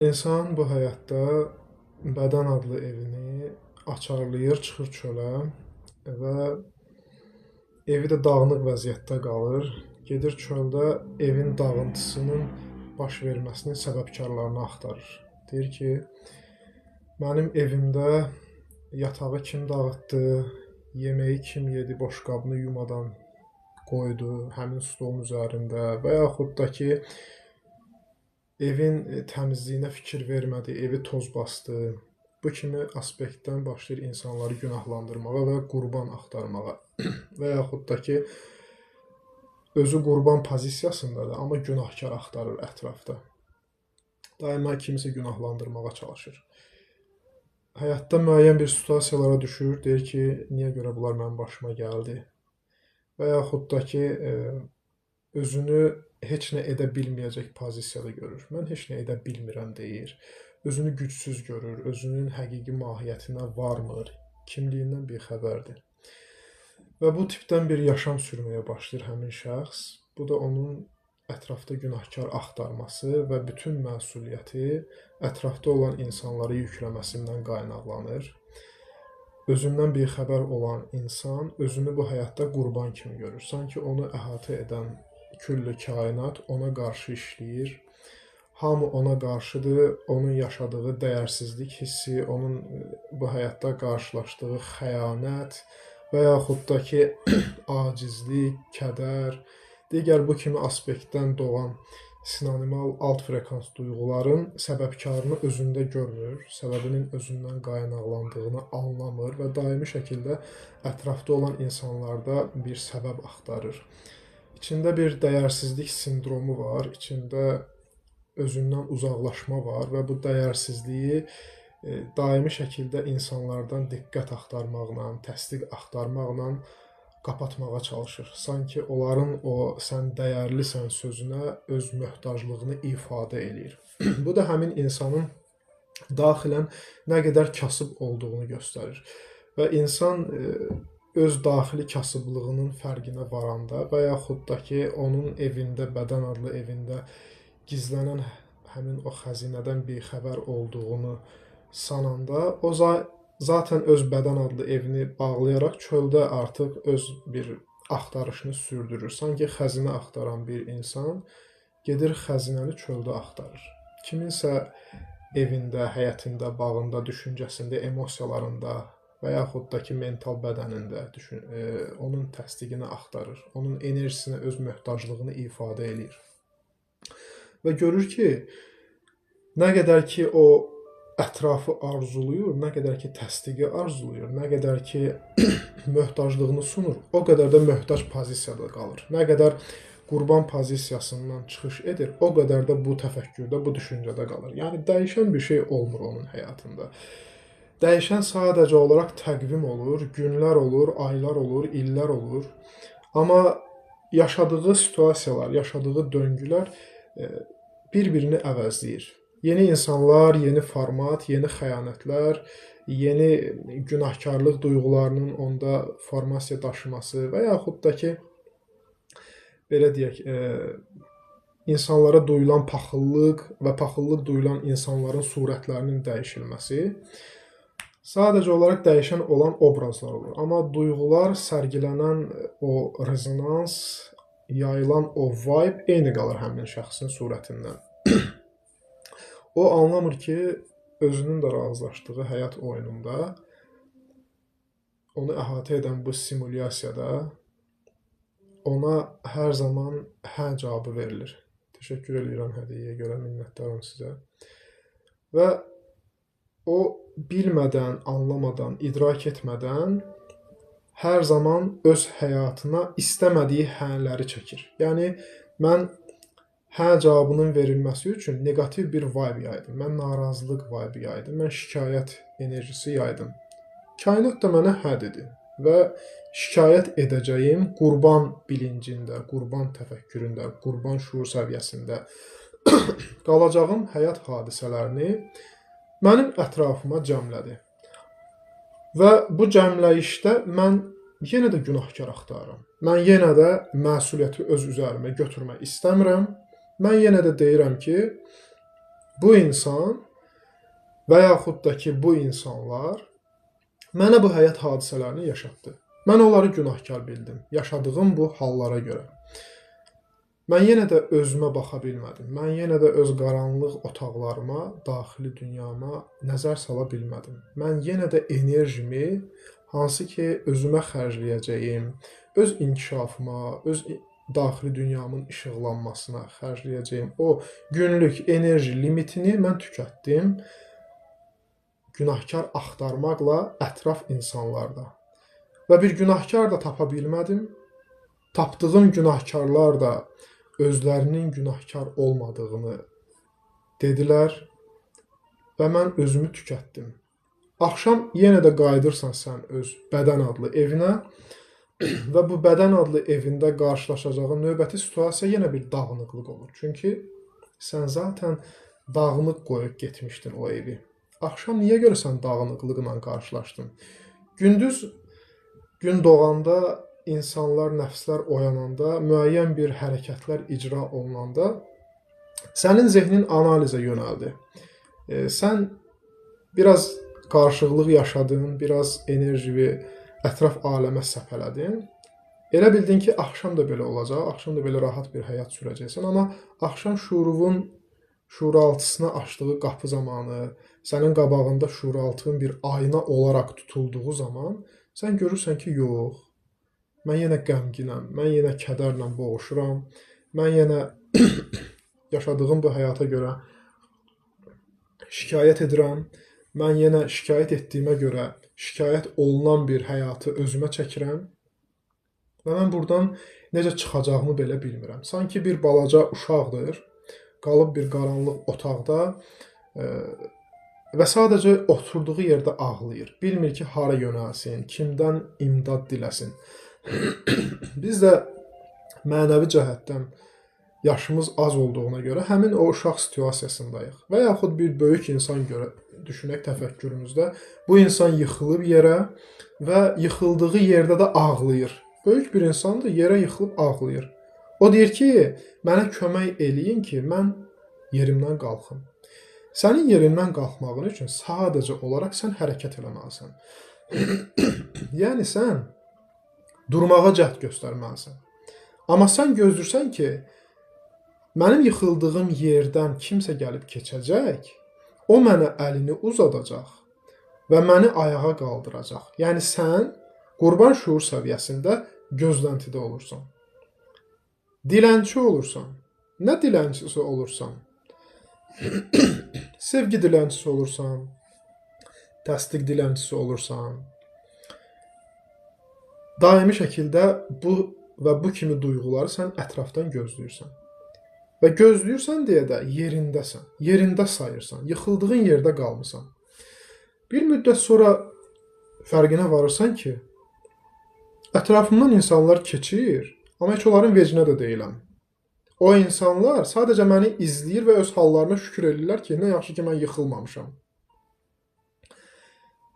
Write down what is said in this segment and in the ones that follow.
İnsan bu həyatda bədən adlı evini açarlayır, çıxır çölə və evi də dağınıq vəziyyətdə qalır. Gedir çöldə evin dağıntısının baş verməsinin səbəbkarlarını axtarır. Deyir ki, mənim evimdə yatağı kim dağıtdı, yeməyi kim yedi, boşqabını yumadan qoydu həmin stolun üzərində və yaxud da ki, evin təmizliyinə fikir vermədi, evi toz basdı. Bu kimi aspektdən başlayır insanları günahlandırmağa və qurban axtarmağa. Və yaxud da ki, özü qurban pozisiyasındadır, amma günahkar axtarır ətrafda. Daima kimisə günahlandırmağa çalışır. Həyatda müəyyən bir situasiyalara düşür, deyir ki, niyə görə bunlar mənim başıma gəldi? Və yaxud da ki, özünü heç nə edə bilməyəcək pozisiyada görür. Mən heç nə edə bilmirəm deyir. Özünü gücsüz görür, özünün həqiqi mahiyyətinə varmır, kimliyindən bixəbərdir. Və bu tipdən bir yaşam sürməyə başlayır həmin şəxs. Bu da onun ətrafda günahkar axtarması və bütün məsuliyyəti ətrafda olan insanları yükləməsindən qaynaqlanır. Özündən bixəbər olan insan özünü bu həyatda qurban kimi görür. Sanki onu əhatə edən küllü kainat ona qarşı işləyir. Hamı ona qarşıdır, onun yaşadığı dəyərsizlik hissi, onun bu həyatda qarşılaşdığı xəyanət və yaxud da ki, acizlik, kədər, digər bu kimi aspektdən doğan sinonimal alt frekans duyğuların səbəbkarını özündə görmür, səbəbinin özündən qaynaqlandığını anlamır və daimi şəkildə ətrafda olan insanlarda bir səbəb axtarır. İçində bir dəyərsizlik sindromu var, içində özündən uzaqlaşma var və bu dəyərsizliyi daimi şəkildə insanlardan diqqət axtarmaqla, təsdiq axtarmaqla qapatmağa çalışır. Sanki onların o sən dəyərlisən sözünə öz möhtaclığını ifadə eləyir. Bu da həmin insanın daxilən nə qədər kasıb olduğunu göstərir. Və insan öz daxili kasıblığının fərqinə varanda və yaxud da ki, onun evində, bədən adlı evində gizlənən həmin o xəzinədən bixəbər olduğunu sananda, o zaten öz bədən adlı evini bağlayaraq çöldə artıq öz bir axtarışını sürdürür. Sanki xəzinə axtaran bir insan gedir xəzinəni çöldə axtarır. Kiminsə evində, həyətində, bağında, düşüncəsində, emosiyalarında və yaxud da ki, mental bədənində onun təsdiqini axtarır. Onun enerjisinə öz möhtaclığını ifadə eləyir. Və görür ki, nə qədər ki, o ətrafı arzuluyur, nə qədər ki, təsdiqi arzuluyur, nə qədər ki, möhtaclığını sunur, o qədər də möhtac pozisiyada qalır. Nə qədər qurban pozisiyasından çıxış edir, o qədər də bu təfəkkürdə, bu düşüncədə qalır. Yəni, dəyişən bir şey olmur onun həyatında. Dəyişən sadəcə olaraq təqvim olur, günlər olur, aylar olur, illər olur. Amma yaşadığı situasiyalar, yaşadığı döngülər bir-birini əvəzləyir. Yeni insanlar, yeni format, yeni xəyanətlər, yeni günahkarlıq duyğularının onda formasiya daşıması və yaxud da ki, belə deyək, insanlara duyulan paxıllıq və paxıllıq duyulan insanların surətlərinin dəyişilməsi sadəcə olaraq dəyişən olan obrazlar olur. Amma duyğular, sərgilənən o rezonans, yayılan o vibe eyni qalır həmin şəxsin surətindən. O anlamır ki, özünün də razılaşdığı həyat oyununda onu əhatə edən bu simulyasiyada ona hər zaman hə cavabı verilir. Təşəkkür edirəm hədiyyəyə görə, minnətdaram sizə. Və o bilmədən, anlamadan, idrak etmədən hər zaman öz həyatına istəmədiyi hənələri çəkir. Yəni, mən hə cavabının verilməsi üçün negativ bir vibe yaydım. Mən narazılıq vibe yaydım. Mən şikayət enerjisi yaydım. Kainat da mənə hə dedi və şikayət edəcəyim qurban bilincində, qurban təfəkküründə, qurban şuur səviyyəsində qalacağım həyat hadisələrini mənim ətrafıma cəmlədi. Və bu cəmləyişdə mən yenə də günahkar axtarıram. Mən yenə də məsuliyyəti öz üzərimə götürmək istəmirəm. Mən yenə də deyirəm ki, bu insan və yaxud da ki, bu insanlar mənə bu həyat hadisələrini yaşatdı. Mən onları günahkar bildim, yaşadığım bu hallara görə. Mən yenə də özümə baxa bilmədim. Mən yenə də öz qaranlıq otaqlarıma, daxili dünyama nəzər sala bilmədim. Mən yenə də enerjimi, hansı ki, özümə xərcləyəcəyim, öz inkişafıma, öz daxili dünyamın işıqlanmasına xərcləyəcəyim o günlük enerji limitini mən tükətdim. Günahkar axtarmaqla ətraf insanlarda. Və bir günahkar da tapa bilmədim. Tapdığım günahkarlar da özlərinin günahkar olmadığını dedilər və mən özümü tükətdim. Axşam yenə də qayıdırsan sən öz bədən adlı evinə və bu bədən adlı evində qarşılaşacağın növbəti situasiya yenə bir dağınıqlıq olur. Çünki sən zaten dağınıq qoyub getmişdin o evi. Axşam niyə görə sən dağınıqlıqla qarşılaşdın? Gündüz gün doğanda insanlar, nəfslər oyananda, müəyyən bir hərəkətlər icra olunanda sənin zehnin analizə yönəldi. Sən biraz qarşılıq yaşadın, biraz enerjini ətraf aləmə səpələdin. Elə bildin ki, axşam da belə olacaq, axşam da belə rahat bir həyat sürəcəksən, amma axşam şuurun şuuraltısına açdığı qapı zamanı, sənin qabağında şuuraltının bir ayna olaraq tutulduğu zaman sən görürsən ki, yox, mən yenə qəmginəm, mən yenə kədərlə boğuşuram, mən yenə yaşadığım bu həyata görə şikayət edirəm, mən yenə şikayət etdiyimə görə şikayət olunan bir həyatı özümə çəkirəm və mən buradan necə çıxacağımı belə bilmirəm. Sanki bir balaca uşaqdır, qalıb bir qaranlıq otaqda və sadəcə oturduğu yerdə ağlayır. Bilmir ki, hara yönəlsin, kimdən imdad diləsin. Biz də mənəvi cəhətdən yaşımız az olduğuna görə həmin o uşaq situasiyasındayıq. Və yaxud bir böyük insan görə düşünək təfəkkürümüzdə. Bu insan yıxılıb yerə və yıxıldığı yerdə də ağlayır. Böyük bir insandır, yerə yıxılıb ağlayır. O deyir ki, mənə kömək eləyin ki, mən yerimdən qalxım. Sənin yerindən qalxmağın üçün sadəcə olaraq sən hərəkət eləməlisən. Yəni sən durmağa cəhd göstərməlisən. Amma sən gözləyirsən ki, mənim yıxıldığım yerdən kimsə gəlib keçəcək, o mənə əlini uzadacaq və məni ayağa qaldıracaq. Yəni sən qurban şuur səviyyəsində gözləntidə olursan. Dilənçi olursan. Nə dilənçisi olursan? Sevgi dilənçisi olursan, təsdiq dilənçisi olursan, daimi şəkildə bu və bu kimi duyğuları sən ətrafdan gözləyirsən. Və gözləyirsən deyə də yerindəsən, yerində sayırsan, yıxıldığın yerdə qalmısan. Bir müddət sonra fərqinə varırsan ki, ətrafımdan insanlar keçir, amma heç onların vecinə də deyiləm. O insanlar sadəcə məni izləyir və öz hallarına şükür edirlər ki, nə yaxşı ki, mən yıxılmamışam.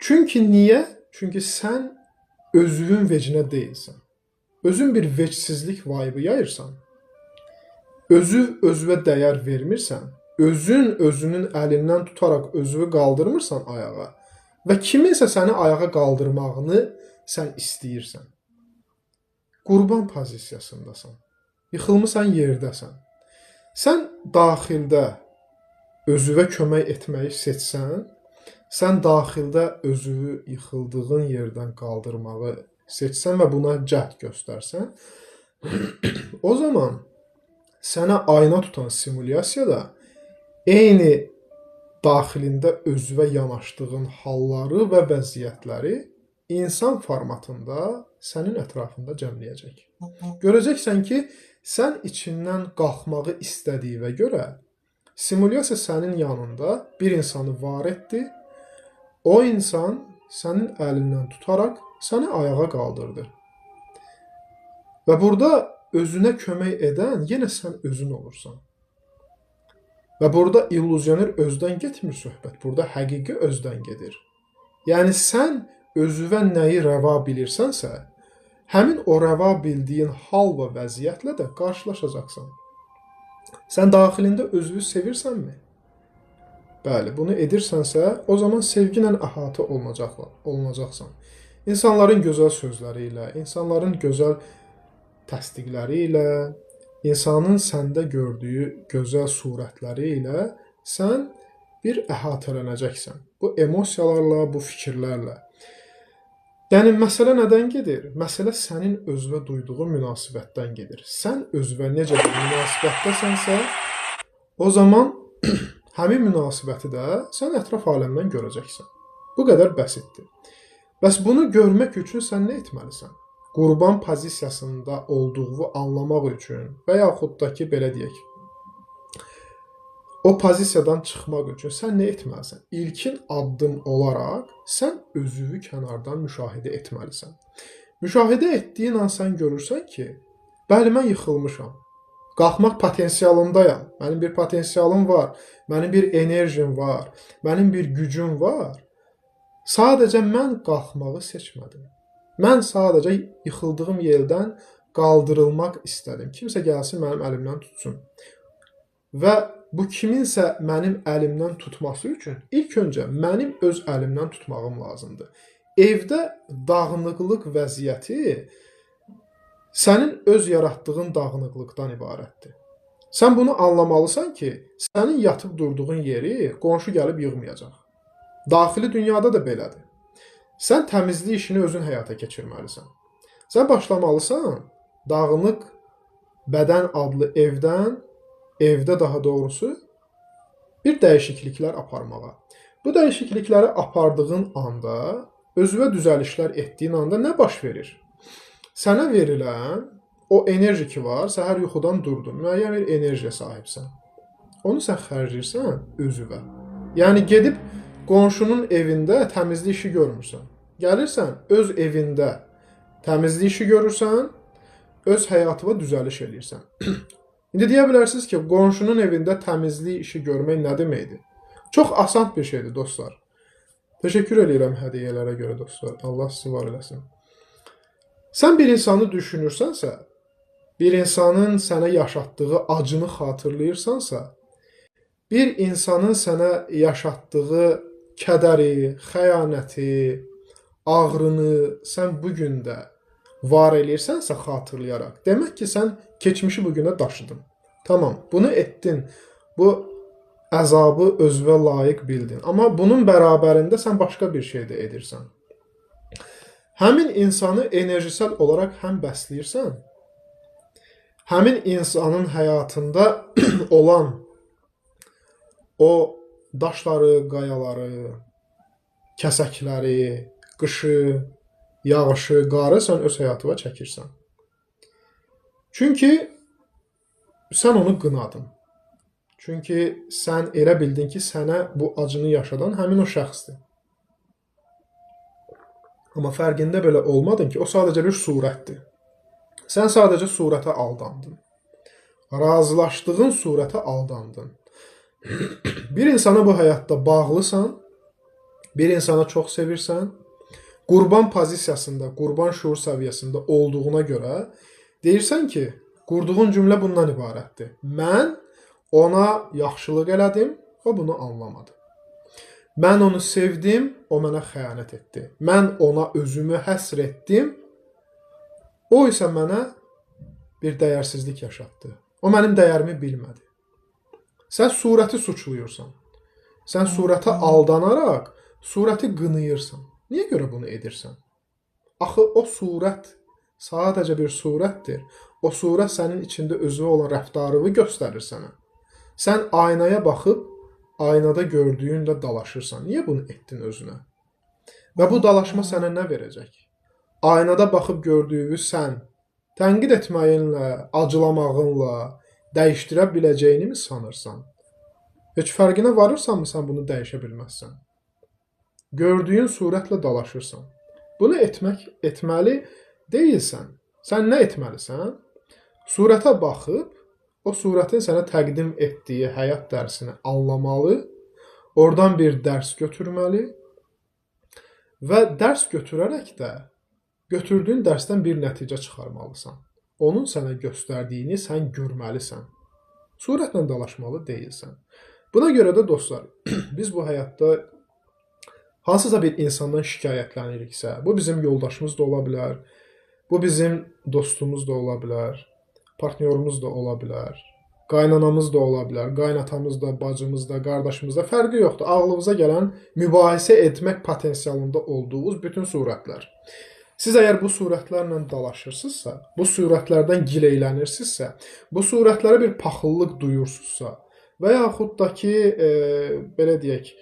Çünki niyə? Çünki sən özünün vecinə deyilsən. Özün bir vecsizlik vibe'ı yayırsan. Özünə dəyər vermirsən. Özün özünün əlindən tutaraq özünü qaldırmırsan ayağa və kiminsə səni ayağa qaldırmağını sən istəyirsən. Qurban pozisiyasındasan. Yıxılmısan yerdəsən. Sən daxildə özünə kömək etməyi seçsən, sən daxildə özünü yıxıldığın yerdən qaldırmağı seçsən və buna cəhd göstərsən, o zaman sənə ayna tutan simulyasiyada eyni daxilində özünə yanaşdığın halları və vəziyyətləri insan formatında sənin ətrafında cəmləyəcək. Görəcəksən ki, sən içindən qalxmağı istədiyinə görə simulyasiya sənin yanında bir insanı var etdi. O insan sənin əlindən tutaraq səni ayağa qaldırdı. Və burada özünə kömək edən yenə sən özün olursan. Və burada illüzioner özdən getmir söhbət. Burada həqiqi özdən gedir. Yəni sən özünə nəyi rəva bilirsənsə, həmin o rəva bildiyin hal və vəziyyətlə də qarşılaşacaqsan. Sən daxilində özünü sevirsənmi? Bəli, bunu edirsənsə, o zaman sevgi ilə əhatə olunacaqsan. İnsanların gözəl sözləri ilə, insanların gözəl təsdiqləri ilə, insanın səndə gördüyü gözəl surətləri ilə sən bir əhatələnəcəksən. Bu emosiyalarla, bu fikirlərlə. Yəni məsələ nədən gedir? Məsələ sənin özünə duyduğun münasibətdən gedir. Sən özünə necə bir münasibətdəsənsə, o zaman həmin münasibəti də sən ətraf aləmdən görəcəksən. Bu qədər bəsitdir. Bəs bunu görmək üçün sən nə etməlisən? Qurban pozisiyasında olduğunu anlamaq üçün və yaxud da ki, belə deyək, o pozisiyadan çıxmaq üçün sən nə etməlisən? İlkin addım olaraq sən özünü kənardan müşahidə etməlisən. Müşahidə etdiyin an sən görürsən ki, bəli, mən yıxılmışam. Qalxmaq potensialındayam. Mənim bir potensialım var. Mənim bir enerjim var. Mənim bir gücüm var. Sadəcə mən qalxmağı seçmədim. Mən sadəcə yıxıldığım yerdən qaldırılmaq istədim. Kimsə gəlsin mənim əlimdən tutsun. Və bu kiminsə mənim əlimdən tutması üçün ilk öncə mənim öz əlimdən tutmağım lazımdır. Evdə dağınıqlıq vəziyyəti sənin öz yaratdığın dağınıqlıqdan ibarətdir. Sən bunu anlamalısan ki, sənin yatıb durduğun yeri qonşu gəlib yığmayacaq. Daxili dünyada da belədir. Sən təmizlik işini özün həyata keçirməlisən. Sən başlamalısan dağınıq bədən adlı evdə daha doğrusu bir dəyişikliklər aparmağa. Bu dəyişiklikləri apardığın anda, özünə düzəlişlər etdiyin anda nə baş verir? Sənə verilən o enerji ki var, səhər yuxudan durdun, müəyyən bir enerjiyə sahibsən. Onu sən xərcləyirsən özünə. Yəni gedib qonşunun evində təmizlik işi görmürsən. Gəlirsən öz evində təmizlik işi görürsən, öz həyatına düzəliş eləyirsən. İndi deyə bilərsiniz ki, qonşunun evində təmizlik işi görmək nə deməkdir? Çox asan bir şeydir dostlar. Təşəkkür edirəm hədiyyələrə görə dostlar. Allah sizi var eləsin. Sən bir insanı düşünürsənsə, bir insanın sənə yaşatdığı acını xatırlayırsansa, bir insanın sənə yaşatdığı kədəri, xəyanəti, ağrını sən bugün də var eləyirsənsə xatırlayaraq, demək ki, sən keçmişi bugünə daşıdın. Tamam, bunu etdin. Bu əzabı özünə layiq bildin. Amma bunun bərabərində sən başqa bir şey də edirsən. Həmin insanı enerjisel olaraq həm bəsləyirsən, həmin insanın həyatında olan o daşları, qayaları, kəsəkləri, qışı, yağışı, qarı sən öz həyatına çəkirsən. Çünki sən onu qınadın. Çünki sən elə bildin ki, sənə bu acını yaşadan həmin o şəxsdir. Amma fərqində belə olmadın ki, o sadəcə bir surətdir. Sən sadəcə surətə aldandın. Razılaşdığın surətə aldandın. Bir insana bu həyatda bağlısan, bir insana çox sevirsən, qurban pozisiyasında, qurban şuur səviyyəsində olduğuna görə deyirsən ki, qurduğun cümlə bundan ibarətdir. Mən ona yaxşılıq elədim və bunu anlamadı. Mən onu sevdim, o mənə xəyanət etdi. Mən ona özümü həsr etdim, o isə mənə bir dəyərsizlik yaşatdı. O mənim dəyərimi bilmədi. Sən surəti suçluyursan. Sən surətə aldanaraq surəti qınayırsan. Niyə görə bunu edirsən? Axı o surət sadəcə bir surətdir. O surət sənin içində özü olan rəftarını göstərir sənə. Sən aynaya baxıb, aynada gördüyünlə dalaşırsan. Niyə bunu etdin özünə? Və bu dalaşma sənə nə verəcək? Aynada baxıb gördüyünü sən tənqid etməyinlə, acılamağınla dəyişdirə biləcəyini mi sanırsan? Heç fərqinə varırsanmı sən bunu dəyişə bilməzsən? Gördüyün surətlə dalaşırsan. Bunu etməli deyilsən. Sən nə etməlisən? Surətə baxıb, o surətin sənə təqdim etdiyi həyat dərsini anlamalı, oradan bir dərs götürməli və dərs götürərək də götürdüyün dərsdən bir nəticə çıxarmalısan. Onun sənə göstərdiyini sən görməlisən. Surətlə dalaşmalı deyilsən. Buna görə də dostlar, biz bu həyatda hansısa bir insandan şikayətləniriksə, bu bizim yoldaşımız da ola bilər, bu bizim dostumuz da ola bilər, partnyorumuz da ola bilər, qaynanamız da ola bilər, qaynatamız da, bacımız da, qardaşımız da, fərqi yoxdur. Ağlınıza gələn mübahisə etmək potensialında olduğunuz bütün surətlər. Siz əgər bu surətlərlə dalaşırsınızsa, bu surətlərdən gileylənirsinizsə, bu surətlərə bir paxıllıq duyursunuzsa və yaxud da ki, belə deyək,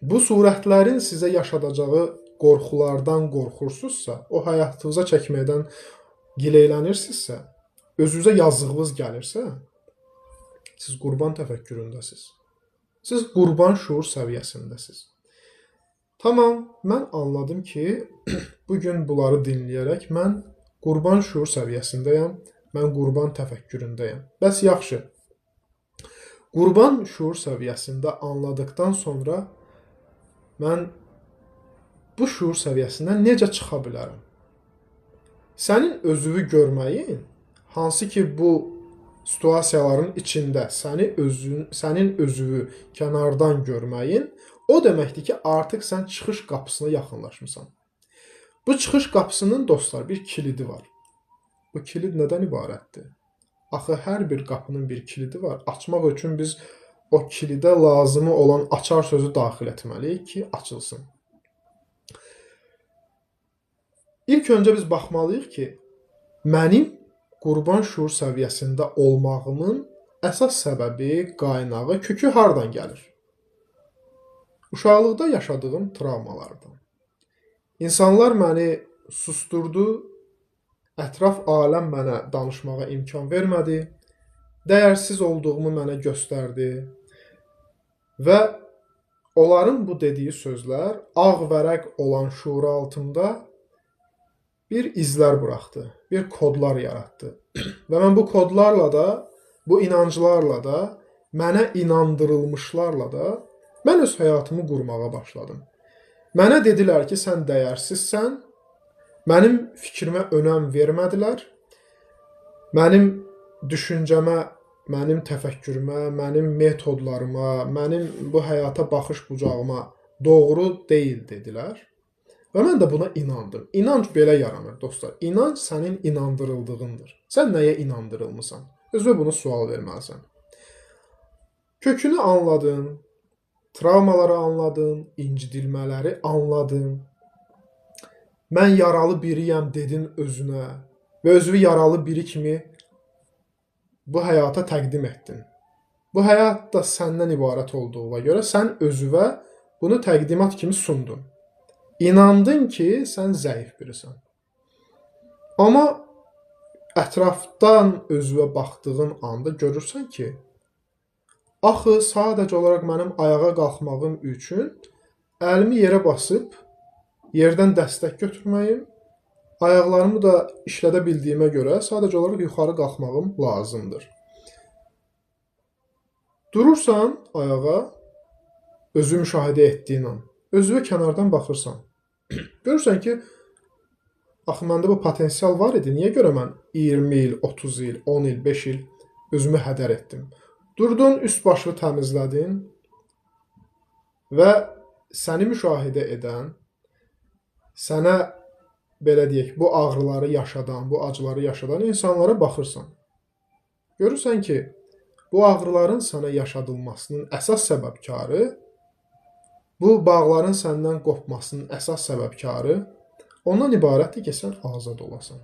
bu surətlərin sizə yaşadacağı qorxulardan qorxursunuzsa, o həyatınıza çəkməkdən gileylənirsinizsə, özünüzə yazığınız gəlirsə, siz qurban təfəkküründəsiz. Siz qurban şuur səviyyəsindəsiz. Tamam, mən anladım ki, bugün bunları dinləyərək mən qurban şuur səviyyəsindəyəm, mən qurban təfəkküründəyəm. Bəs yaxşı, qurban şuur səviyyəsində anladıqdan sonra mən bu şuur səviyyəsindən necə çıxa bilərəm? Sənin özünü görməyin, hansı ki bu situasiyaların içində sənin özünü kənardan görməyin, o deməkdir ki, artıq sən çıxış qapısına yaxınlaşmısan. Bu çıxış qapısının dostlar bir kilidi var. Bu kilid nədən ibarətdir? Axı hər bir qapının bir kilidi var. Açmaq üçün biz o kilidə lazımı olan açar sözü daxil etməliyik ki, açılsın. İlk öncə biz baxmalıyıq ki, mənim qurban şuur səviyyəsində olmağımın əsas səbəbi, qaynağı, kökü hardan gəlir? Uşaqlıqda yaşadığım travmalardan. İnsanlar məni susturdu, ətraf aləm mənə danışmağa imkan vermədi, dəyərsiz olduğumu mənə göstərdi və onların bu dediyi sözlər ağ vərəq olan şuur altında bir izlər buraxdı, bir kodlar yaratdı. Və mən bu kodlarla da, bu inanclarla da, mənə inandırılmışlarla da mən öz həyatımı qurmağa başladım. Mənə dedilər ki, sən dəyərsizsən, mənim fikrimə önəm vermədilər, mənim düşüncəmə, mənim təfəkkürümə, mənim metodlarıma, mənim bu həyata baxış bucağıma doğru deyil dedilər. Və mən də buna inandım. İnanc belə yaranır, dostlar. İnanc sənin inandırıldığındır. Sən nəyə inandırılmısan? Özünə bunu sual verməlisən. Kökünü anladın, travmaları anladın, incidilmələri anladın. Mən yaralı biriyəm dedin özünə və özünü yaralı biri kimi bu həyata təqdim etdin. Bu həyat da səndən ibarət olduğuna görə sən özünə bunu təqdimat kimi sundun. İnandın ki, sən zəif birisən. Amma ətrafdan özünə baxdığın anda görürsən ki, axı sadəcə olaraq mənim ayağa qalxmağım üçün əlimi yerə basıb yerdən dəstək götürməyim, ayaqlarımı da işlədə bildiyimə görə sadəcə olaraq yuxarı qalxmağım lazımdır. Durursan ayağa, özü müşahidə etdiyin an, özünə kənardan baxırsan. Görürsən ki, axı məndə bu potensial var idi, niyə görə mən 20 il, 30 il, 10 il, 5 il özümü hədər etdim. Durdun, üst başını təmizlədin və səni müşahidə edən, sənə belə deyək, bu ağrıları yaşadan, bu acıları yaşadan insanlara baxırsan. Görürsən ki, bu ağrıların sənə yaşadılmasının əsas səbəbkarı, bu bağların səndən qopmasının əsas səbəbkarı ondan ibarətdir ki, sən azad olasan.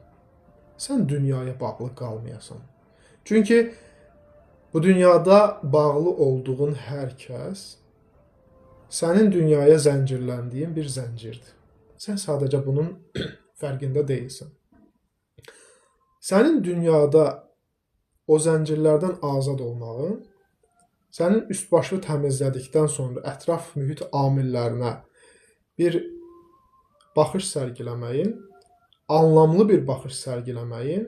Sən dünyaya bağlı qalmayasan. Çünki bu dünyada bağlı olduğun hər kəs sənin dünyaya zəncirləndiyin bir zəncirdir. Sən sadəcə bunun fərqində deyilsən. Sənin dünyada o zəncirlərdən azad olmağın, sənin üst-başı təmizlədikdən sonra ətraf mühit amillərinə bir baxış sərgiləməyin, anlamlı bir baxış sərgiləməyin,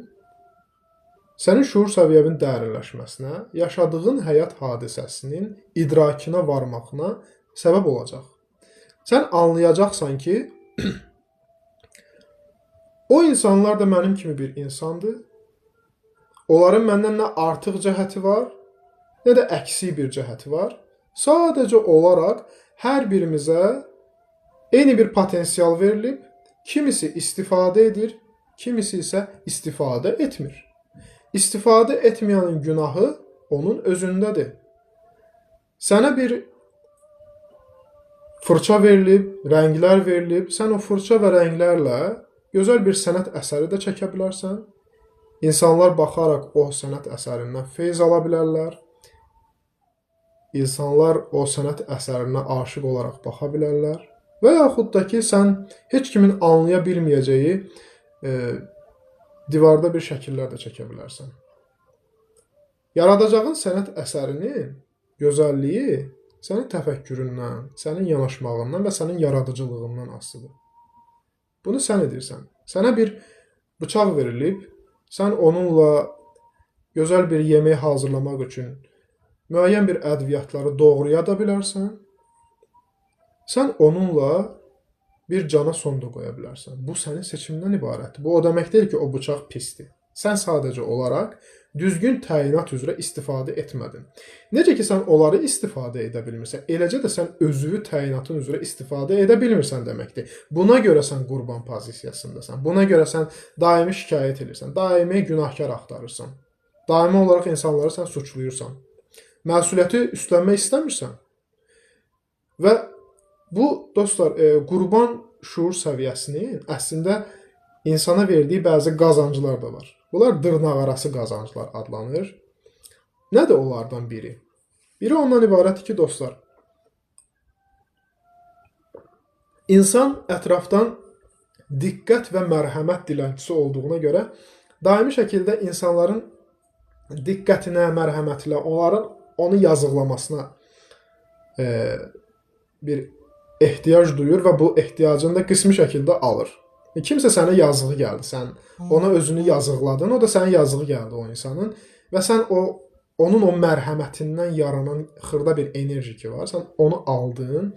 sənin şuur səviyyənin dərinləşməsinə, yaşadığın həyat hadisəsinin idrakına varmağına səbəb olacaq. Sən anlayacaqsan ki, o insanlar da mənim kimi bir insandır. Onların məndən nə artıq cəhəti var, nə də əksi bir cəhəti var. Sadəcə olaraq hər birimizə eyni bir potensial verilib, kimisi istifadə edir, kimisi isə istifadə etmir. İstifadə etməyənin günahı onun özündədir. Sənə bir fırça verilib, rənglər verilib, sən o fırça və rənglərlə gözəl bir sənət əsəri də çəkə bilərsən. İnsanlar baxaraq o sənət əsərindən feyz ala bilərlər. İnsanlar o sənət əsərinə aşiq olaraq baxa bilərlər. Və yaxud da ki, sən heç kimin anlaya bilməyəcəyi divarda bir şəkillər də çəkə bilərsən. Yaradacağın sənət əsərinin gözəlliyi sənin təfəkküründən, sənin yanaşmağından və sənin yaradıcılığından asılıdır. Bunu sən edirsən. Sənə bir bıçaq verilib, sən onunla gözəl bir yemək hazırlamaq üçün müəyyən bir ədviyyatları doğraya da bilərsən. Sən onunla bir cana son da qoya bilərsən. Bu sənin seçimindən ibarətdir. Bu o demək deyil ki, o bıçaq pisdir. Sən sadəcə olaraq düzgün təyinat üzrə istifadə etmədin. Necə ki, sən onları istifadə edə bilmirsən, eləcə də sən özünü təyinatın üzrə istifadə edə bilmirsən deməkdir. Buna görə sən qurban pozisiyasındasan. Buna görə sən daimi şikayət edirsən, daimi günahkar axtarırsan. Daimi olaraq insanları sən suçluyursan. Məsuliyyəti üstlənmək istəmirsən. Və bu, dostlar, qurban şuur səviyyəsinin əslində insana verdiyi bəzi qazanclar da var. Bunlar dırnaqarası qazanclar adlanır. Nədir onlardan biri? Biri ondan ibarətdir ki, dostlar, insan ətrafdan diqqət və mərhəmət dilənçisi olduğuna görə daimi şəkildə insanların diqqətinə, mərhəmətinə, onu yazıqlamasına bir ehtiyac duyur və bu ehtiyacını da qismi şəkildə alır. Kimsə sənə yazığı gəldi, sən ona özünü yazıqladın, o da sənə yazığı gəldi o insanın və sən onun o mərhəmətindən yaranan xırda bir enerji ki var, sən onu aldın,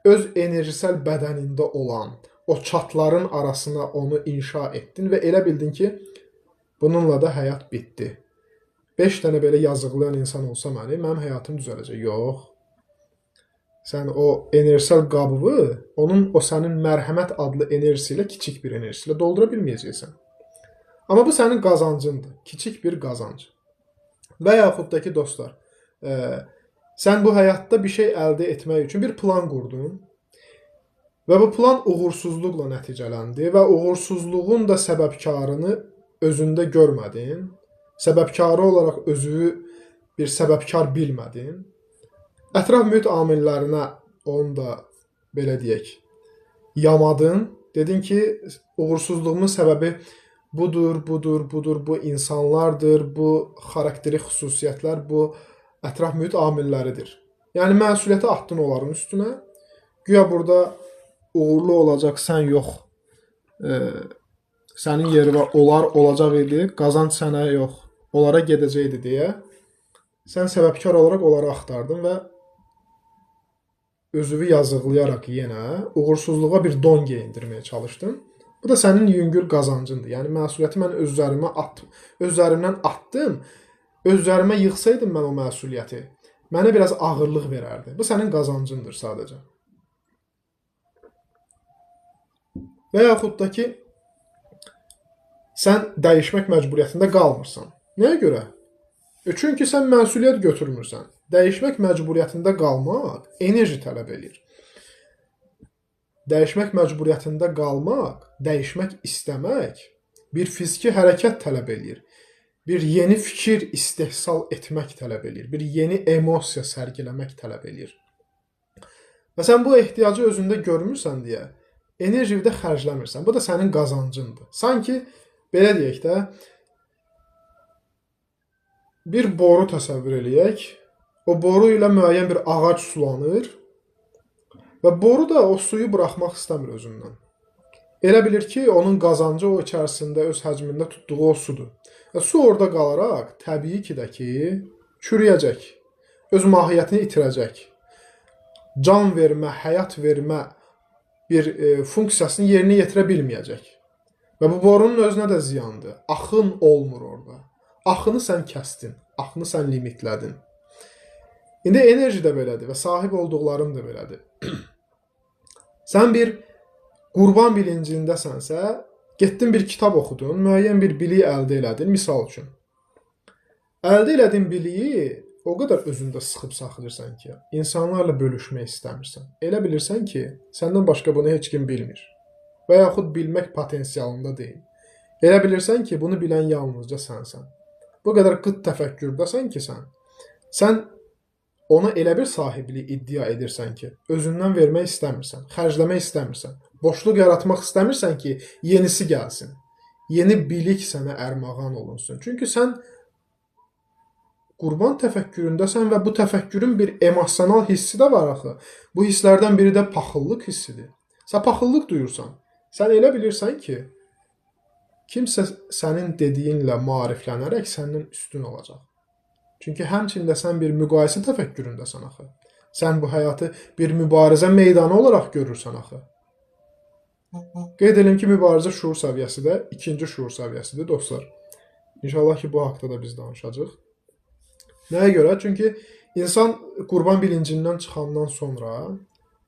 öz enerjisel bədənində olan o çatların arasına onu inşa etdin və elə bildin ki, bununla da həyat bitdi. 5 dənə belə yazıqlayan insan olsa mənim həyatım düzələcək. Yox. Sən o enerjisel qabığı, o sənin mərhəmət adlı enerjisi ilə, kiçik bir enerjisi ilə doldura bilməyəcəksən. Amma bu sənin qazancındır, kiçik bir qazanc. Və yaxud da ki, dostlar, sən bu həyatda bir şey əldə etmək üçün bir plan qurdun və bu plan uğursuzluqla nəticələndi və uğursuzluğun da səbəbkarını özündə görmədin, səbəbkarı olaraq özünü bir səbəbkar bilmədin. Ətraf mühit amillərinə onu da belə deyək, yamadın. Dedin ki, uğursuzluğumun səbəbi budur, bu insanlardır, bu xarakteri xüsusiyyətlər, bu ətraf mühit amilləridir. Yəni, məsuliyyəti atdın onların üstünə. Güya burada uğurlu olacaq, sən yox. Sənin yerinə onlar olacaq idi, qazanc sənə yox, onlara gedəcəkdi deyə. Sən səbəbkar olaraq onları axtardın və özünü yazıqlayaraq yenə uğursuzluğa bir don geyindirməyə çalışdın. Bu da sənin yüngül qazancındır. Yəni, məsuliyyəti mən özlərimdən atdım, özlərimə yıxsaydım mən o məsuliyyəti, mənə biraz ağırlıq verərdi. Bu sənin qazancındır sadəcə. Və yaxud da ki, sən dəyişmək məcburiyyətində qalmırsan. Nəyə görə? Çünki sən məsuliyyət götürmürsən. Dəyişmək məcburiyyətində qalmaq enerji tələb edir. Dəyişmək məcburiyyətində qalmaq, dəyişmək istəmək bir fiziki hərəkət tələb edir. Bir yeni fikir istehsal etmək tələb edir. Bir yeni emosiya sərgiləmək tələb edir. Və sən bu ehtiyacı özündə görmürsən deyə enerjini də xərcləmirsən. Bu da sənin qazancındır. Sanki, belə deyək də, bir boru təsəvvür eləyək. O boru ilə müəyyən bir ağac sulanır və boru da o suyu buraxmaq istəmir özündən. Elə bilir ki, onun qazancı o içərisində öz həcmində tutduğu o sudur. Və su orada qalaraq təbii ki də ki, çürüyəcək, öz mahiyyətini itirəcək. Can vermə, həyat vermə bir funksiyasını yerinə yetirə bilməyəcək. Və bu borunun özünə də ziyandır. Axın olmur orada. Axını sən kəsdin, axını sən limitlədin. İndi enerji də belədir və sahib olduqlarım da belədir. Sən bir qurban bilincindəsənsə, getdin bir kitab oxudun, müəyyən bir bilik əldə elədin, misal üçün. Əldə elədin biliyi o qədər özündə sıxıb saxlayırsan ki, insanlarla bölüşmək istəmirsən. Elə bilirsən ki, səndən başqa bunu heç kim bilmir və yaxud bilmək potensialında deyil. Elə bilirsən ki, bunu bilən yalnızca sənsən. Bu qədər qıt təfəkkürdəsən ki, sən ona elə bir sahiblik iddia edirsən ki, özündən vermək istəmirsən, xərcləmək istəmirsən, boşluq yaratmaq istəmirsən ki, yenisi gəlsin, yeni bilik sənə ərmağan olunsun. Çünki sən qurban təfəkküründəsən və bu təfəkkürün bir emosional hissi də var axı. Bu hisslərdən biri də paxıllıq hissidir. Sən paxıllıq duyursan, sən elə bilirsən ki, kimsə sənin dediyinlə maariflənərək səndən üstün olacaq. Çünki həmçində sən bir müqayisə təfəkküründəsən axı. Sən bu həyatı bir mübarizə meydanı olaraq görürsən axı. Qeyd edim ki, mübarizə şuur səviyyəsi də ikinci şuur səviyyəsidir, dostlar. İnşallah ki, bu haqda da biz danışacağıq. Nəyə görə? Çünki insan qurban bilincindən çıxandan sonra,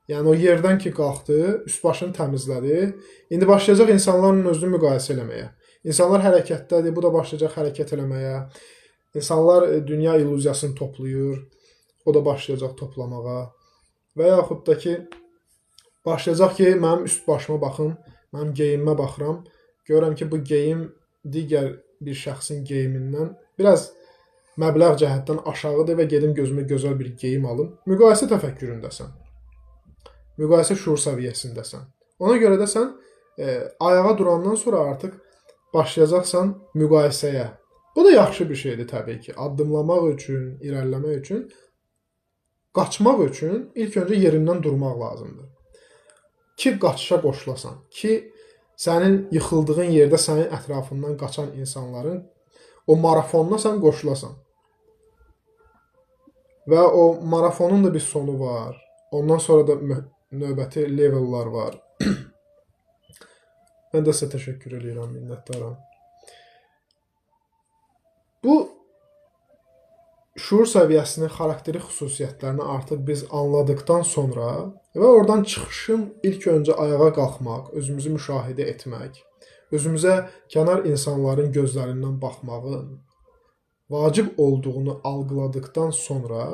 yəni o yerdən ki qalxdı, üst başını təmizlədi, indi başlayacaq insanların özünü müqayisə eləməyə. İnsanlar hərəkətdədir, bu da başlayacaq hərəkət eləməyə. İnsanlar dünya illüziyasını toplayır, o da başlayacaq toplamağa. Və yaxud da ki, başlayacaq ki, mənim üst başıma baxın, mənim geyimimə baxıram, görürəm ki, bu geyim digər bir şəxsin geyimindən biraz məbləğ cəhətdən aşağıdır və gedim gözümə gözəl bir geyim alım. Müqayisə təfəkküründəsən. Müqayisə şuur səviyyəsindəsən. Ona görə də sən ayağa durandan sonra artıq başlayacaqsan müqayisəyə. Bu da yaxşı bir şeydir təbii ki. Addımlamaq üçün, irəliləmək üçün, qaçmaq üçün ilk öncə yerindən durmaq lazımdır. Ki qaçışa qoşulasan, ki sənin yıxıldığın yerdə sənin ətrafından qaçan insanların o marafonuna sən qoşulasan. Və o marafonun da bir sonu var. Ondan sonra da növbəti levellər var. Mən də sizə təşəkkür edirəm, minnətdaram. Bu şuur səviyyəsinin xarakteri xüsusiyyətlərini artıq biz anladıqdan sonra və oradan çıxışın ilk öncə ayağa qalxmaq, özümüzü müşahidə etmək, özümüzə kənar insanların gözlərindən baxmağın vacib olduğunu algıladıqdan sonra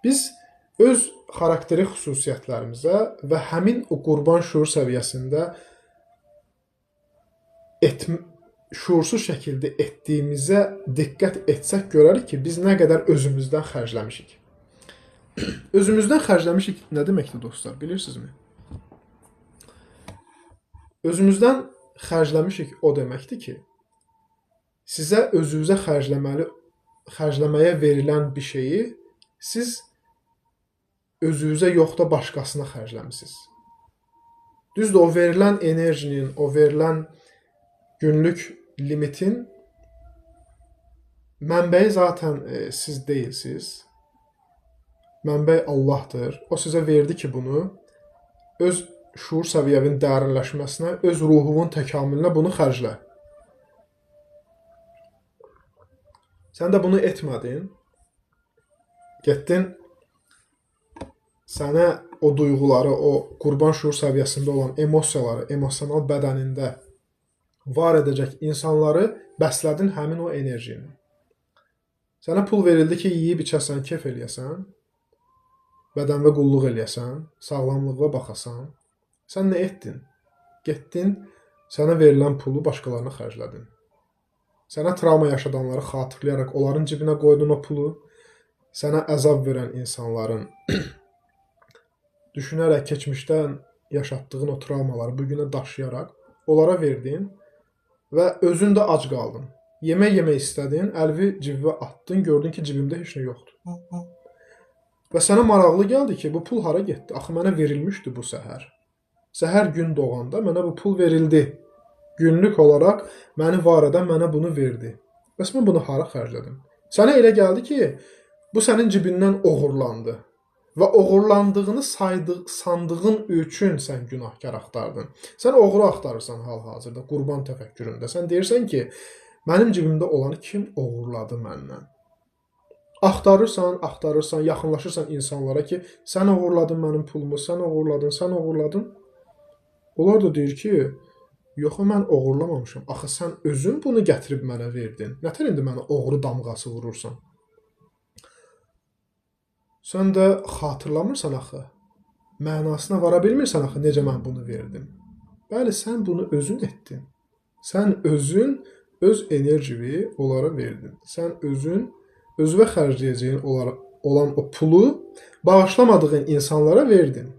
biz öz xarakteri xüsusiyyətlərimizə və həmin o qurban şuur səviyyəsində şuursuz şəkildə etdiyimizə diqqət etsək görərik ki, biz nə qədər özümüzdən xərcləmişik. Özümüzdən xərcləmişik nə deməkdir dostlar, bilirsinizmi? Özümüzdən xərcləmişik o deməkdir ki, sizə özünüzə xərcləməyə verilən bir şeyi siz özünüzə yox da başqasına xərcləmisiniz. Düzdür, o verilən enerjinin, o verilən günlük limitin mənbəyi zaten siz deyilsiniz. Mənbəy Allahdır. O sizə verdi ki, bunu öz şuur səviyyəvin dərinləşməsinə, öz ruhunun təkamülünə bunu xərclə. Sən də bunu etmədin. Getdin, sənə o duyğuları, o qurban şuur səviyyəsində olan emosiyaları, emosional bədənində var edəcək insanları bəslədin həmin o enerjini. Sənə pul verildi ki, yeyib içəsən, kef eləyəsən, bədənvə qulluq eləyəsən, sağlamlığa baxasan. Sən nə etdin? Getdin, sənə verilən pulu başqalarına xərclədin. Sənə travma yaşadanları xatırlayaraq onların cibinə qoydun o pulu, sənə əzab verən insanların düşünərək keçmişdən yaşatdığın o travmaları bugünə daşıyaraq onlara verdin və özün də ac qaldın. Yemək istədin, əlvi cibə atdın, gördün ki, cibimdə heç nə yoxdur. Və sənə maraqlı gəldi ki, bu pul hara getdi? Axı mənə verilmişdi bu səhər. Səhər gün doğanda mənə bu pul verildi. Günlük olaraq məni var edən mənə bunu verdi. Bəs mən bunu hara xərclədim? Sənə elə gəldi ki, bu sənin cibindən oğurlandı. Və oğurlandığını sandığın üçün sən günahkar axtardın. Sən oğru axtarırsan hal-hazırda, qurban təfəkküründə. Sən deyirsən ki, mənim cibimdə olanı kim oğurladı məndən? Axtarırsan, yaxınlaşırsan insanlara ki, sən oğurladın mənim pulumu, sən oğurladın, sən oğurladın. Onlar da deyir ki, yox, mən oğurlamamışam. Axı sən özün bunu gətirib mənə verdin. Nətər indi mənə oğru damğası vurursan? Sən də xatırlamırsan axı. Mənasına vara bilmirsən axı necə mən bunu verdim. Bəli, sən bunu özün etdin. Sən özün öz enerjini onlara verdin. Sən özün özünə xərcləyəcəyin olan o pulu bağışlamadığın insanlara verdin.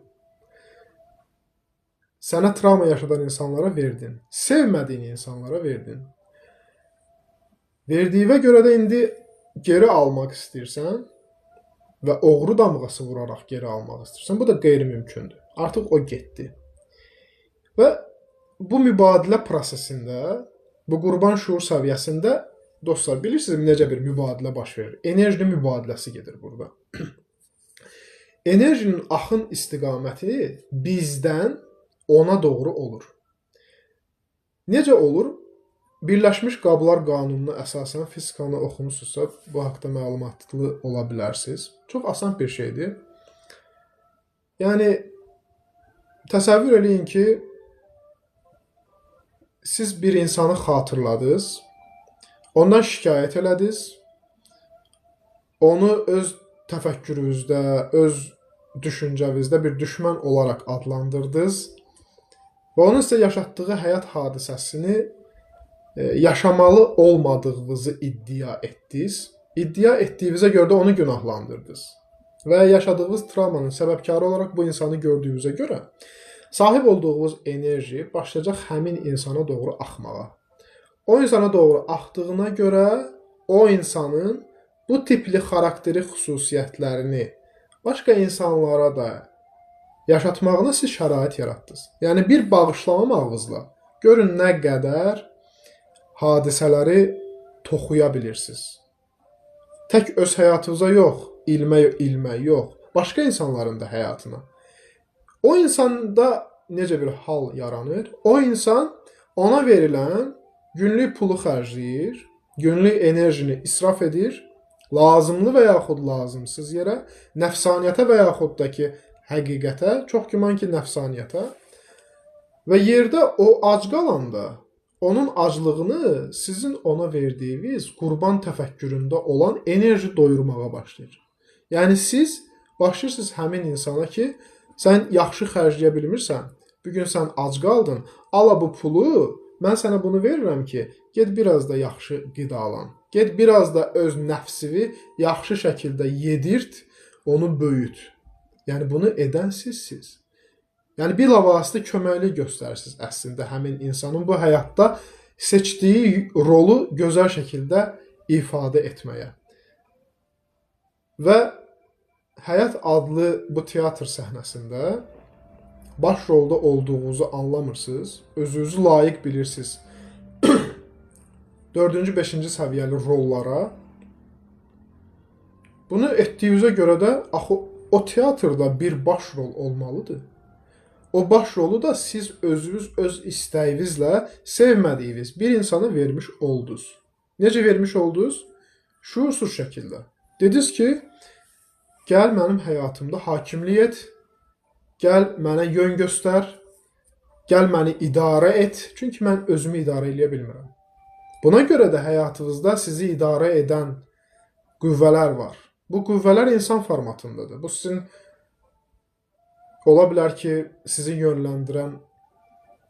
Sənə travma yaşadan insanlara verdin. Sevmədiyin insanlara verdin. Verdiyinə görə də indi geri almaq istəyirsən və oğru damğası vuraraq geri almaq istəyirsən. Bu da qeyri-mümkündür. Artıq o getdi. Və bu mübadilə prosesində, bu qurban şuur səviyyəsində dostlar, bilirsiniz necə bir mübadilə baş verir? Enerji mübadiləsi gedir burada. Enerjinin axın istiqaməti bizdən ona doğru olur. Necə olur? Birləşmiş Qablar Qanununa əsasən fizikanı oxumusunuzsa, bu haqda məlumatlı ola bilərsiniz. Çox asan bir şeydir. Yəni, təsəvvür eləyin ki, siz bir insanı xatırladınız, ondan şikayət elədiniz, onu öz təfəkkürünüzdə, öz düşüncəvinizdə bir düşmən olaraq adlandırdınız və onun sizə yaşatdığı həyat hadisəsini yaşamalı olmadığınızı iddia etdiniz. İddia etdiyinizə görə də onu günahlandırdınız. Və yaşadığınız travmanın səbəbkarı olaraq bu insanı gördüyünüzə görə sahib olduğunuz enerji başlayacaq həmin insana doğru axmağa. O insana doğru axdığına görə o insanın bu tipli xarakteri xüsusiyyətlərini başqa insanlara da yaşatmağına siz şərait yaratdınız. Yəni bir bağışlamamağınızla görün nə qədər hadisələri toxuya bilirsiniz. Tək öz həyatınıza yox, ilmə yox, başqa insanların da həyatına. O insanda necə bir hal yaranır? O insan ona verilən günlük pulu xərcləyir, günlük enerjini israf edir, lazımlı və yaxud lazımsız yerə, nəfsaniyyətə və yaxud da ki, həqiqətə, çox güman ki, nəfsaniyyətə və yerdə o ac qalanda onun aclığını sizin ona verdiyiniz qurban təfəkküründə olan enerji doyurmağa başlayır. Yəni siz başlayırsınız həmin insana ki, sən yaxşı xərcləyə bilmirsən, bugün sən ac qaldın, ala bu pulu, mən sənə bunu verirəm ki, get biraz da yaxşı qidalan, get biraz da öz nəfsini yaxşı şəkildə yedirt, onu böyüt. Yəni bunu edən sizsiniz. Yəni bilavasitə köməklik göstərirsiniz əslində həmin insanın bu həyatda seçdiyi rolu gözəl şəkildə ifadə etməyə. Və Həyat adlı bu teatr səhnəsində baş rolda olduğunuzu anlamırsınız, özünüzü layiq bilirsiniz 4-cü, 5-ci səviyyəli rollara. Bunu etdiyinizə görə də axı o teatrda bir baş rol olmalıdır. O baş rolu da siz özünüz öz istəyinizlə sevmədiyiniz bir insana vermiş oldunuz. Necə vermiş oldunuz? Şuursuz şəkildə. Dediniz ki, gəl mənim həyatımda hakimlik et, gəl mənə yön göstər, gəl məni idarə et, çünki mən özümü idarə edə bilmirəm. Buna görə də həyatınızda sizi idarə edən qüvvələr var. Bu qüvvələr insan formatındadır. Bu sizin ola bilər ki, sizi yönləndirən,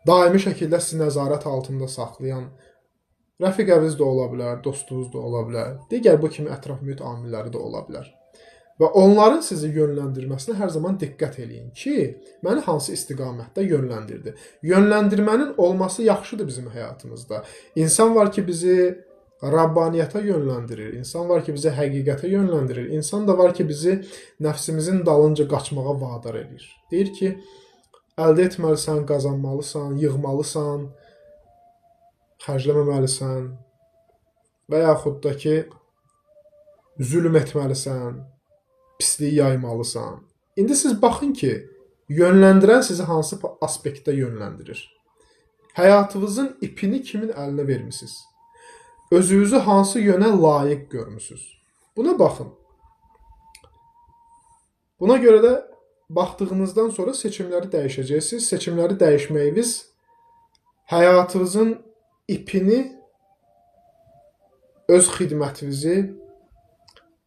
daimi şəkildə sizi nəzarət altında saxlayan rəfiqəniz də ola bilər, dostunuz da ola bilər, digər bu kimi ətraf mühit amilləri də ola bilər. Və onların sizi yönləndirməsinə hər zaman diqqət eləyin ki, məni hansı istiqamətdə yönləndirdi. Yönləndirmənin olması yaxşıdır bizim həyatımızda. İnsan var ki, bizi Rabbaniyyətə yönləndirir, insan var ki, bizi həqiqətə yönləndirir, insan da var ki, bizi nəfsimizin dalınca qaçmağa vadar edir. Deyir ki, əldə etməlisən, qazanmalısan, yığmalısan, xərcləməməlisən və yaxud da ki, zülm etməlisən, pisliyi yaymalısan. İndi siz baxın ki, yönləndirən sizi hansı aspektdə yönləndirir? Həyatınızın ipini kimin əlinə vermisiniz? Özünüzü hansı yönə layiq görmüsünüz? Buna baxın. Buna görə də baxdığınızdan sonra seçimləri dəyişəcəksiniz. Seçimləri dəyişməyiniz həyatınızın ipini, öz xidmətinizi,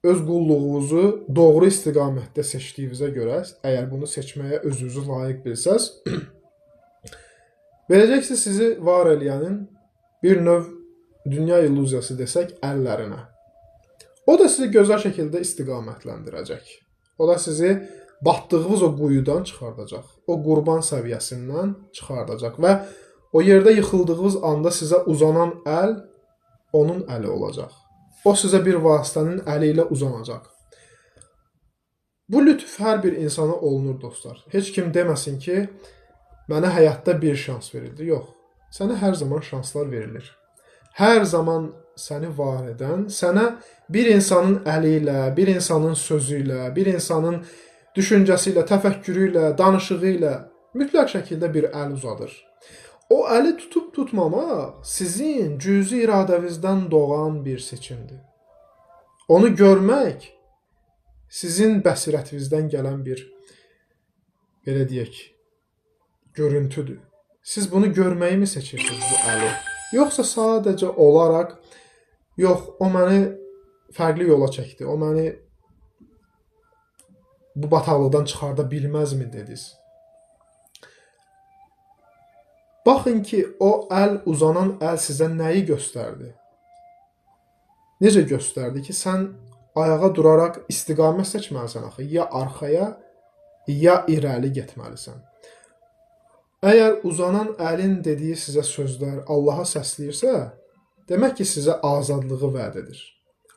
öz qulluğunuzu doğru istiqamətdə seçdiyinizə görə, əgər bunu seçməyə özünüzü layiq bilsəz, verəcəksiniz sizi var eləyənin bir növ dünya illüziyası desək əllərinə. O da sizi gözəl şəkildə istiqamətləndirəcək. O da sizi batdığınız o quyudan çıxardacaq. O qurban səviyyəsindən çıxardacaq və o yerdə yıxıldığınız anda sizə uzanan əl onun əli olacaq. O sizə bir vasitənin əli ilə uzanacaq. Bu lütf hər bir insana olunur dostlar. Heç kim deməsin ki, mənə həyatda bir şans verildi. Yox, sənə hər zaman şanslar verilir. Hər zaman səni var edən, sənə bir insanın əli ilə, bir insanın sözü ilə, bir insanın düşüncəsi ilə, təfəkkürü ilə, danışığı ilə mütləq şəkildə bir əl uzadır. O əli tutub tutmamaq sizin cüzi iradənizdən doğan bir seçimdir. Onu görmək sizin bəsirətinizdən gələn bir, belə deyək, görüntüdür. Siz bunu görməyi mi seçirsiniz bu əli? Yoxsa sadəcə olaraq, yox, o məni fərqli yola çəkdi, o məni bu bataqlıqdan çıxarda bilməzmi dediniz? Baxın ki, o əl, uzanan əl sizə nəyi göstərdi? Necə göstərdi ki, sən ayağa duraraq istiqamət seçməlisən axı, ya arxaya, ya irəli getməlisən. Əgər uzanan əlin dediyi sizə sözlər Allaha səsləyirsə, demək ki, sizə azadlığı vəd edir.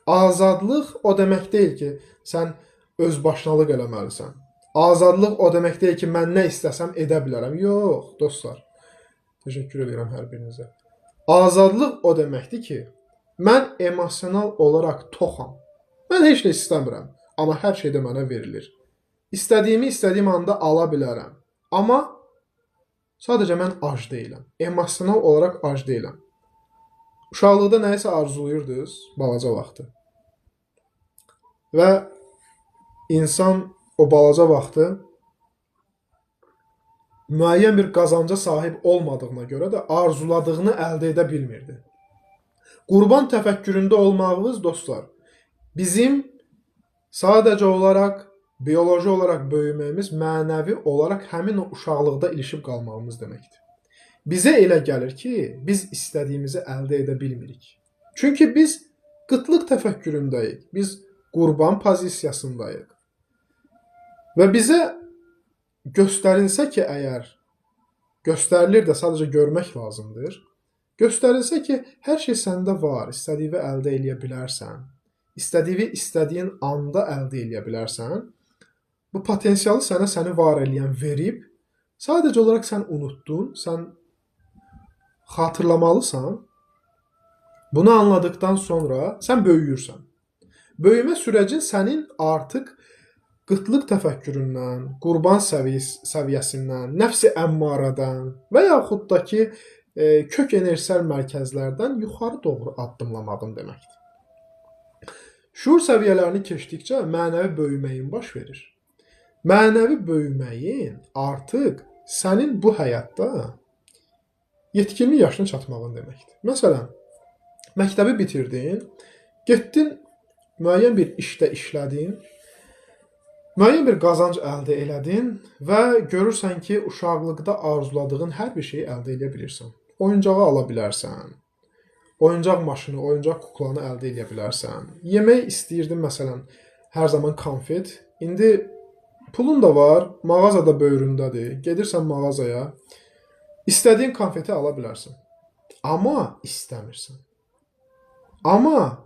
Azadlıq o demək deyil ki, sən özbaşınalıq eləməlisən. Azadlıq o demək deyil ki, mən nə istəsəm edə bilərəm. Yox, dostlar. Təşəkkür edirəm hər birinizə. Azadlıq o deməkdir ki, mən emosional olaraq toxam. Mən heç nə istəmirəm, amma hər şey də mənə verilir. İstədiyimi istədiyim anda ala bilərəm. Amma sadəcə mən ac deyiləm. Emosional olaraq ac deyiləm. Uşaqlıqda nəyisə arzuluyurdunuz balaca vaxtı. Və insan o balaca vaxtı müəyyən bir qazanca sahib olmadığına görə də arzuladığını əldə edə bilmirdi. Qurban təfəkküründə olmağımız, dostlar, bizim sadəcə olaraq, bioloji olaraq böyüməyimiz, mənəvi olaraq həmin o uşaqlıqda ilişib qalmağımız deməkdir. Bizə elə gəlir ki, biz istədiyimizi əldə edə bilmirik. Çünki biz qıtlıq təfəkküründəyik, biz qurban pozisiyasındayıq. Və bizə göstərilsə ki, əgər göstərilir də sadəcə görmək lazımdır, göstərilsə ki, hər şey səndə var, istədiyini əldə edə bilərsən, istədiyin anda əldə edə bilərsən, bu potensialı səni var eləyən verib, sadəcə olaraq sən unutdun, sən xatırlamalısan, bunu anladıqdan sonra sən böyüyürsən. Böyümə sürəcin sənin artıq qıtlıq təfəkküründən, qurban səviyyəsindən, nəfs-i əmmaradan və yaxud da ki, kök enerjisel mərkəzlərdən yuxarı doğru addımlamağın deməkdir. Şuur səviyyələrini keçdikcə mənəvi böyüməyin baş verir. Mənəvi böyüməyin artıq sənin bu həyatda yetkinlik yaşına çatmağın deməkdir. Məsələn, məktəbi bitirdin, getdin, müəyyən bir işdə işlədin, müəyyən bir qazanc əldə elədin və görürsən ki, uşaqlıqda arzuladığın hər bir şeyi əldə edə bilirsən. Oyuncağı ala bilərsən, oyuncaq maşını, oyuncaq kuklanı əldə edə bilərsən. Yemək istəyirdin, məsələn, hər zaman konfet. İndi pulun da var, mağazada böyründədir. Gedirsən mağazaya, istədiyin konfeti ala bilərsən. Amma istəmirsən. Amma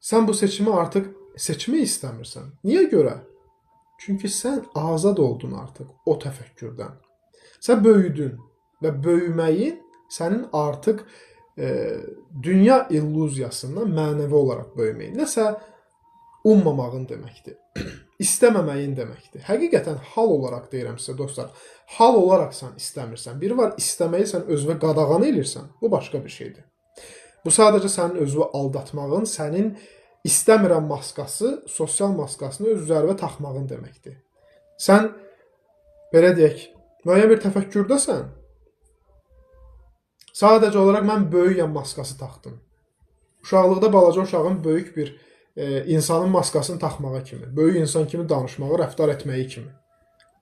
sən bu seçimi artıq seçmək istəmirsən. Niyə görə? Çünki sən azad oldun artıq o təfəkkürdən. Sən böyüdün və böyüməyin sənin artıq dünya illüziyasından mənəvi olaraq böyüməyin. Nəsə ummamağın deməkdir. İstəməməyin deməkdir. Həqiqətən hal olaraq deyirəm sizə dostlar. Hal olaraq sən istəmirsən. Biri var, istəməyi sən özünə qadağan edirsən. Bu başqa bir şeydir. Bu sadəcə sənin özünü aldatmağın, sənin İstəmirəm maskası, sosial maskasını öz üzərinə taxmağın deməkdir. Sən belə deyək, müəyyən bir təfəkkürdəsən. Sadəcə olaraq mən böyüyəm maskası taxdım. Uşaqlıqda balaca uşağın böyük bir insanın maskasını taxmağı kimi, böyük insan kimi danışmağı, rəftar etməyi kimi.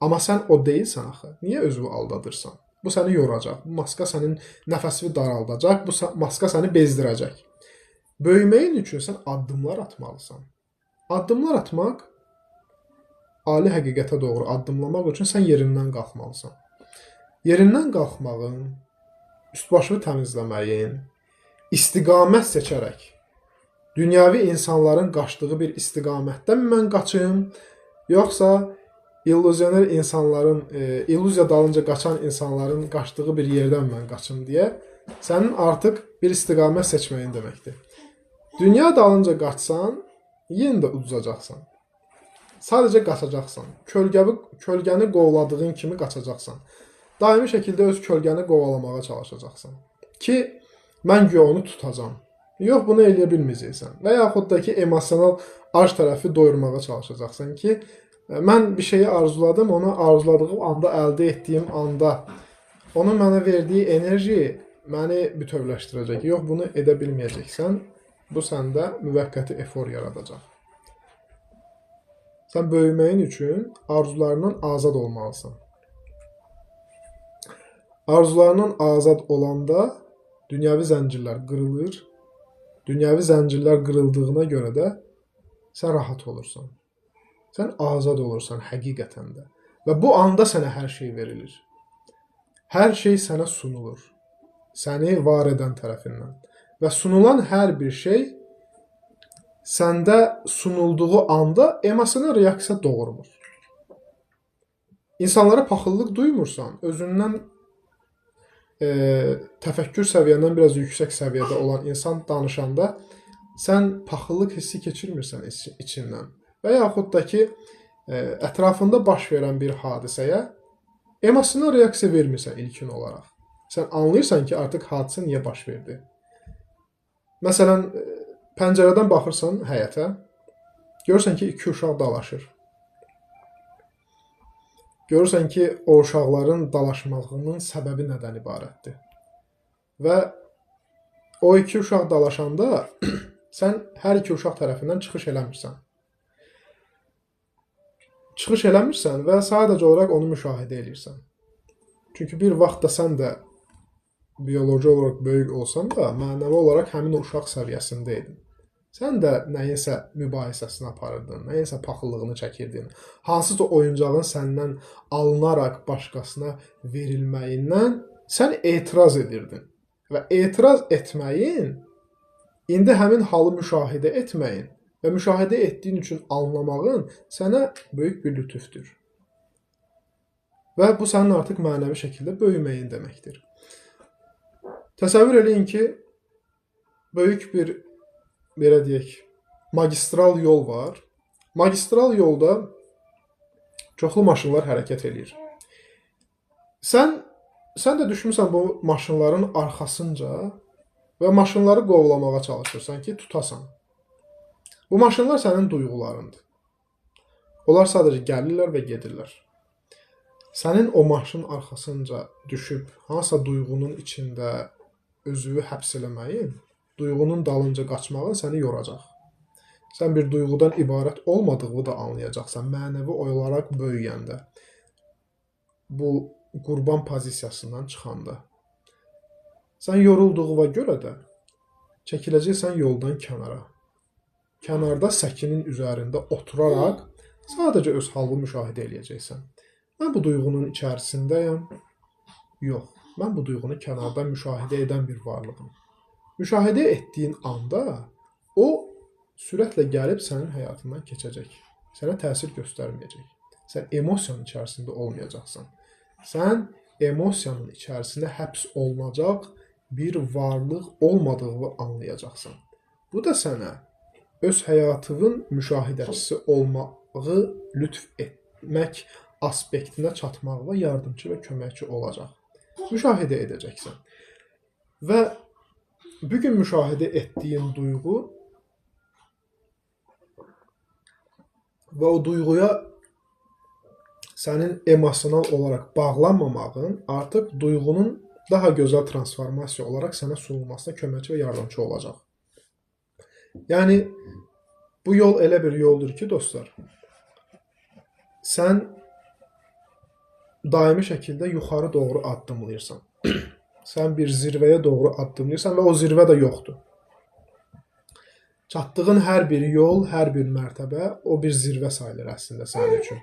Amma sən o deyilsən axı. Niyə özünü aldadırsan? Bu səni yoracaq. Bu maska sənin nəfəsini daraldacaq. Bu maska səni bezdirəcək. Böyüməyin üçün sən addımlar atmalısan. Addımlar atmaq, ali həqiqətə doğru addımlamaq üçün sən yerindən qalxmalısan. Yerindən qalxmağın, üst-başını təmizləməyin, istiqamət seçərək, dünyavi insanların qaçdığı bir istiqamətdən mən qaçım, yoxsa illüzioner insanların, illüziya dalınca qaçan insanların qaçdığı bir yerdən mən qaçım deyə sənin artıq bir istiqamət seçməyin deməkdir. Dünya dalınca qaçsan, yenə də uduzacaqsan. Sadəcə qaçacaqsan. Kölgəni qovladığın kimi qaçacaqsan. Daimi şəkildə öz kölgəni qovalamağa çalışacaqsan. Ki, mən güya onu tutacam. Yox, bunu eləyə bilməyəcəksən. Və yaxud da ki, emosional ac tərəfi doyurmağa çalışacaqsan ki, mən bir şeyi arzuladım, onu arzuladığım anda, əldə etdiyim anda, onun mənə verdiyi enerji məni bütövləşdirəcək. Yox, bunu edə bilməyəcəksən. Bu səndə müvəqqəti efor yaradacaq. Sən böyüməyin üçün arzularından azad olmalısan. Arzularından azad olanda dünyavi zəncirlər qırılır. Dünyavi zəncirlər qırıldığına görə də sən rahat olursan. Sən azad olursan həqiqətən də. Və bu anda sənə hər şey verilir. Hər şey sənə sunulur. Səni var edən tərəfindən. Və sunulan hər bir şey səndə sunulduğu anda emosional reaksiya doğurmur. İnsanlara paxıllıq duymursan, özündən təfəkkür səviyyəndən biraz yüksək səviyyədə olan insan danışanda sən paxıllıq hissi keçirmirsən içindən. Və yaxud da ki, ətrafında baş verən bir hadisəyə emosional reaksiya vermirsən ilkin olaraq. Sən anlayırsan ki, artıq hadisə niyə baş verdi. Məsələn, pəncərədən baxırsan həyətə, görürsən ki, iki uşaq dalaşır. Görürsən ki, o uşaqların dalaşmağının səbəbi nədən ibarətdir. Və o iki uşaq dalaşanda sən hər iki uşaq tərəfindən çıxış eləmirsən. Çıxış eləmirsən və sadəcə olaraq onu müşahidə edirsən. Çünki bir vaxt da sən də bioloji olaraq böyük olsan da, mənəvi olaraq həmin o uşaq səviyyəsində idin. Sən də nəyinsə mübahisəsini aparırdın, nəyinsə paxıllığını çəkirdin. Hansısa oyuncağın səndən alınaraq başqasına verilməyindən sən etiraz edirdin. Və etiraz etməyin, indi həmin halı müşahidə etməyin və müşahidə etdiyin üçün anlamağın sənə böyük bir lütufdur. Və bu sənin artıq mənəvi şəkildə böyüməyin deməkdir. Təsəvvür eləyin ki, böyük bir, belə deyək, magistral yol var. Magistral yolda çoxlu maşınlar hərəkət edir. Sən də düşmüsən bu maşınların arxasınca və maşınları qovlamağa çalışırsan ki, tutasan. Bu maşınlar sənin duyğularındır. Onlar sadəcə gəlirlər və gedirlər. Sənin o maşının arxasınca düşüb hansısa duyğunun içində özünü həbs eləməyin, duyğunun dalınca qaçmağın səni yoracaq. Sən bir duyğudan ibarət olmadığını da anlayacaqsan mənəvi olaraq böyüyəndə. Bu qurban pozisiyasından çıxanda. Sən yorulduğuna görə də çəkiləcəksən yoldan kənara. Kənarda səkinin üzərində oturaraq sadəcə öz halını müşahidə eləyəcəksən. Mən bu duyğunun içərisindəyəm. Yox. Mən bu duyğunu kənardan müşahidə edən bir varlığım. Müşahidə etdiyin anda o sürətlə gəlib sənin həyatından keçəcək. Sənə təsir göstərməyəcək. Sən emosiyanın içərisində olmayacaqsan. Sən emosiyanın içərisində həbs olunacaq bir varlıq olmadığını anlayacaqsan. Bu da sənə öz həyatının müşahidəçisi olmağı lütf etmək aspektinə çatmaqla yardımcı və köməkçi olacaq. Müşahidə edəcəksən. Və bugün müşahidə etdiyin duyğu və o duyğuya sənin emosional olaraq bağlanmamağın artıq duyğunun daha gözəl transformasiya olaraq sənə sunulmasına köməkçi və yardımçı olacaq. Yəni bu yol elə bir yoldur ki, dostlar, sən daimi şəkildə yuxarı doğru addımlayırsan. Sən bir zirvəyə doğru addımlayırsan və o zirvə də yoxdur. Çatdığın hər bir yol, hər bir mərtəbə o bir zirvə sayılır əslində sənin üçün.